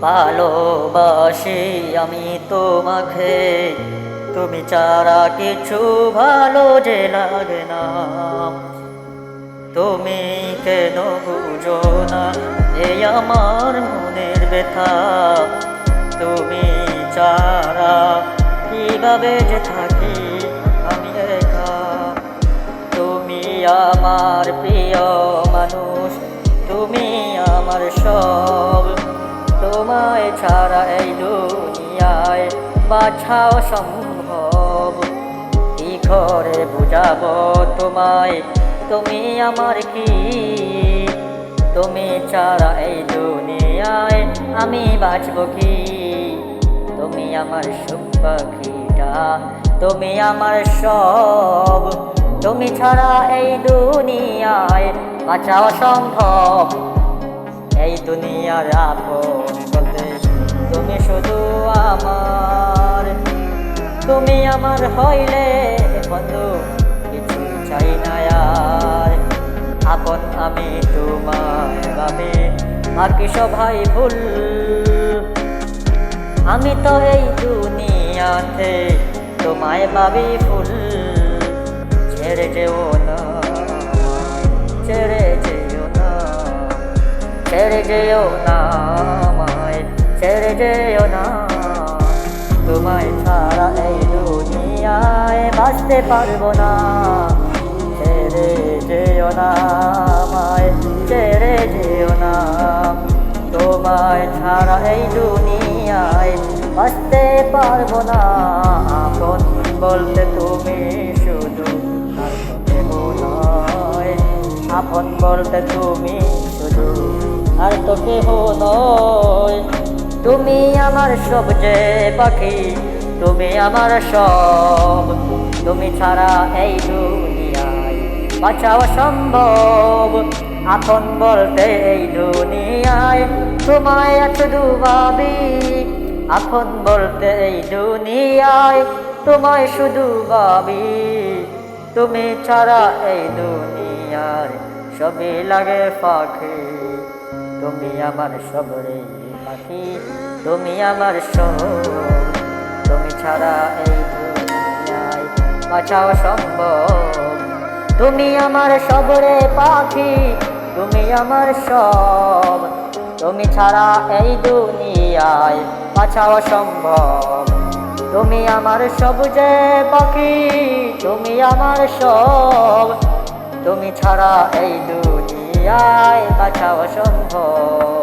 ভালোবাসি আমি তোমাকে, তুমি ছাড়া কিছু ভালো যে লাগে না। তুমি কেন বুঝো না এই আমার মনের ব্যথা? তুমি ছাড়া কিভাবে যে থাকি আমি একা। তুমি আমার প্রিয় মানুষ, তুমি আমার সব। তোমায় ছাড়া এই দুনিয়ায় বাঁচা অসম্ভব। কি করে বুঝাবো তোমায়, তুমি আমার কি? তুমি ছাড়া এই দুনিয়ায় আমি বাঁচব কি? তুমি আমার সুখ পাখিটা, তুমি আমার সব। তুমি ছাড়া এই দুনিয়ায় বাঁচা অসম্ভব। এই দুনিয়ার আপন বলতে তুমি শুধু আমার। তুমি আমার হইলে বন্ধু কিছু চাই না আর। আপন আমি তোমায় ভাবি, বাকি সবাই ভুল। আমি তো এই দুনিয়াতে তোমায় ভাবি ফুল। ছেড়ে যেও না, ছেড়ে যেও না, ছেড়ে যেও না আমায়, ছেড়ে যেও না। তোমায় ছাড়া এই দুনিয়ায় বাঁচতে পারবো না। ছেড়ে যেও না আমায়, ছেড়ে যেও না। তোমায় ছাড়া এই দুনিয়ায় বাঁচতে পারবো না। আপন বলতে তুমি শুধু, আর তো কেহ নয়। আপন বলতে তুমি শুধু, আর তো কেহ নয়। তুমি আমার সবচেয়ে পাখি, তুমি আমার সব। তুমি ছাড়া এই দুনিয়ায় বাঁচা অসম্ভব। আপন বলতে এই দুনিয়ায় তোমায় শুধু ভাবি। আপন বলতে এই দুনিয়ায় তোমায় শুধু ভাবি। তুমি ছাড়া এই দুনিয়ার সবই লাগে ফাঁকি। তুমি আমার সবরে পাখি, তুমি আমার সব। তুমি ছাড়া এই দুনিয়ায় বাঁচা অসম্ভব। তুমি আমার সবরে পাখি, তুমি আমার সব। তুমি ছাড়া এই দুনিয়ায় বাঁচা অসম্ভব। তুমি আমার সবুজে পাখি, তুমি আমার সব। তুমি ছাড়া এই দুনিয়ায় বাঁচা অসম্ভব।